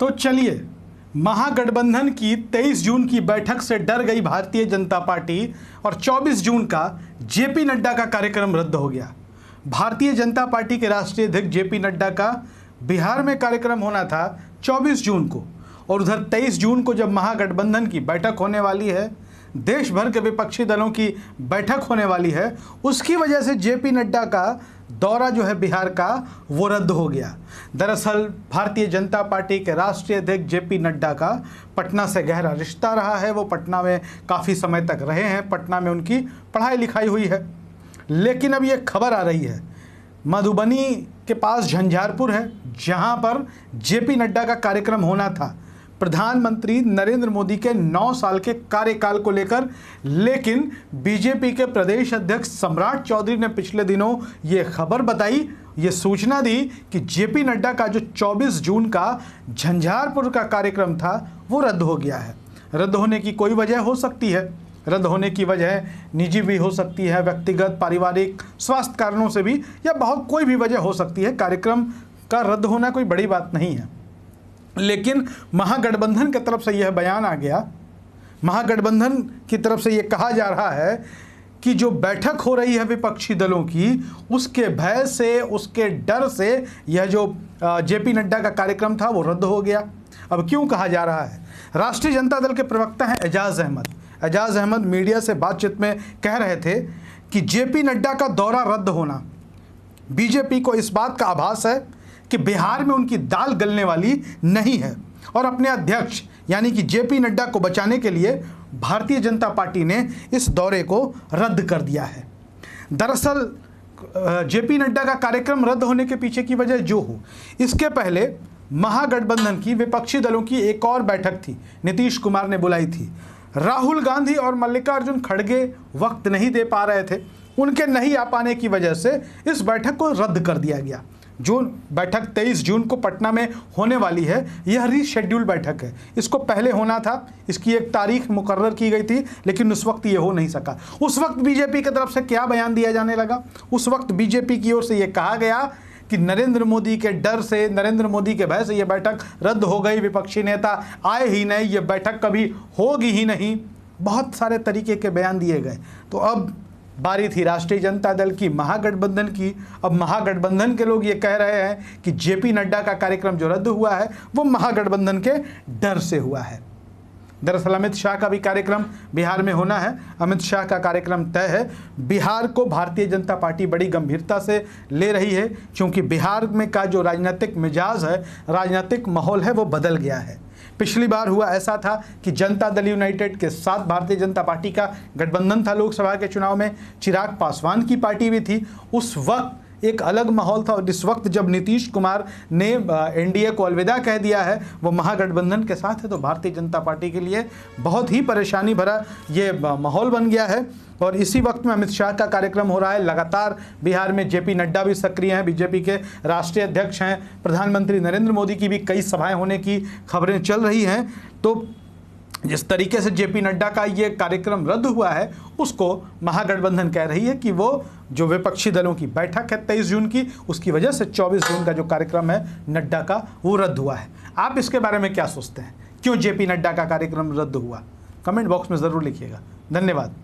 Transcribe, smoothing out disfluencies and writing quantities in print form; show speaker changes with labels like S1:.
S1: तो चलिए, महागठबंधन की 23 जून की बैठक से डर गई भारतीय जनता पार्टी और 24 जून का जेपी नड्डा का कार्यक्रम रद्द हो गया। भारतीय जनता पार्टी के राष्ट्रीय अध्यक्ष जेपी नड्डा का बिहार में कार्यक्रम होना था 24 जून को, और उधर 23 जून को जब महागठबंधन की बैठक होने वाली है, देश भर के विपक्षी दलों की बैठक होने वाली है, उसकी वजह से जेपी नड्डा का दौरा जो है बिहार का वो रद्द हो गया। दरअसल भारतीय जनता पार्टी के राष्ट्रीय अध्यक्ष जेपी नड्डा का पटना से गहरा रिश्ता रहा है। वो पटना में काफ़ी समय तक रहे हैं, पटना में उनकी पढ़ाई लिखाई हुई है। लेकिन अब ये खबर आ रही है, मधुबनी के पास झंझारपुर है, जहां पर जेपी नड्डा का कार्यक्रम होना था प्रधानमंत्री नरेंद्र मोदी के 9 साल के कार्यकाल को लेकर। लेकिन बीजेपी के प्रदेश अध्यक्ष सम्राट चौधरी ने पिछले दिनों ये खबर बताई, ये सूचना दी कि जेपी नड्डा का जो 24 जून का झंझारपुर का कार्यक्रम था वो रद्द हो गया है। रद्द होने की कोई वजह हो सकती है, रद्द होने की वजह निजी भी हो सकती है, व्यक्तिगत, पारिवारिक, स्वास्थ्य कारणों से भी, या बहुत कोई भी वजह हो सकती है। कार्यक्रम का रद्द होना कोई बड़ी बात नहीं है। लेकिन महागठबंधन की तरफ से यह बयान आ गया, महागठबंधन की तरफ से यह कहा जा रहा है कि जो बैठक हो रही है विपक्षी दलों की, उसके भय से, उसके डर से यह जो जेपी नड्डा का कार्यक्रम था वो रद्द हो गया। अब क्यों कहा जा रहा है? राष्ट्रीय जनता दल के प्रवक्ता हैं एजाज अहमद मीडिया से बातचीत में कह रहे थे कि जेपी नड्डा का दौरा रद्द होना बीजेपी को इस बात का आभास है कि बिहार में उनकी दाल गलने वाली नहीं है, और अपने अध्यक्ष यानी कि जेपी नड्डा को बचाने के लिए भारतीय जनता पार्टी ने इस दौरे को रद्द कर दिया है। दरअसल जेपी नड्डा का कार्यक्रम रद्द होने के पीछे की वजह जो हो, इसके पहले महागठबंधन की विपक्षी दलों की एक और बैठक थी, नीतीश कुमार ने बुलाई थी। राहुल गांधी और मल्लिकार्जुन खड़गे वक्त नहीं दे पा रहे थे, उनके नहीं आ पाने की वजह से इस बैठक को रद्द कर दिया गया। जो बैठक 23 जून को पटना में होने वाली है, यह रीशेड्यूल बैठक है। इसको पहले होना था, इसकी एक तारीख मुकर्रर की गई थी, लेकिन उस वक्त ये हो नहीं सका। उस वक्त बीजेपी की तरफ से क्या बयान दिया जाने लगा? उस वक्त बीजेपी की ओर से यह कहा गया कि नरेंद्र मोदी के डर से, नरेंद्र मोदी के भय से यह बैठक रद्द हो गई, विपक्षी नेता आए ही नहीं, ये बैठक कभी होगी ही नहीं। बहुत सारे तरीके के बयान दिए गए। तो अब बारी थी राष्ट्रीय जनता दल की, महागठबंधन की। अब महागठबंधन के लोग ये कह रहे हैं कि जेपी नड्डा का कार्यक्रम जो रद्द हुआ है वो महागठबंधन के डर से हुआ है। दरअसल अमित शाह का भी कार्यक्रम बिहार में होना है, अमित शाह का कार्यक्रम तय है। बिहार को भारतीय जनता पार्टी बड़ी गंभीरता से ले रही है, क्योंकि बिहार में का जो राजनीतिक मिजाज है, राजनीतिक माहौल है, वो बदल गया है। पिछली बार हुआ ऐसा था कि जनता दल यूनाइटेड के साथ भारतीय जनता पार्टी का गठबंधन था लोकसभा के चुनाव में, चिराग पासवान की पार्टी भी थी। उस वक्त एक अलग माहौल था, और इस वक्त जब नीतीश कुमार ने एनडीए को अलविदा कह दिया है, वो महागठबंधन के साथ है, तो भारतीय जनता पार्टी के लिए बहुत ही परेशानी भरा ये माहौल बन गया है। और इसी वक्त में अमित शाह का कार्यक्रम हो रहा है। लगातार बिहार में जेपी नड्डा भी सक्रिय हैं, बीजेपी के राष्ट्रीय अध्यक्ष हैं, प्रधानमंत्री नरेंद्र मोदी की भी कई सभाएं होने की खबरें चल रही हैं। तो जिस तरीके से जेपी नड्डा का ये कार्यक्रम रद्द हुआ है, उसको महागठबंधन कह रही है कि वो जो विपक्षी दलों की बैठक है 23 जून की, उसकी वजह से 24 जून का जो कार्यक्रम है नड्डा का, वो रद्द हुआ है। आप इसके बारे में क्या सोचते हैं? क्यों जेपी नड्डा का कार्यक्रम रद्द हुआ? कमेंट बॉक्स में ज़रूर लिखिएगा। धन्यवाद।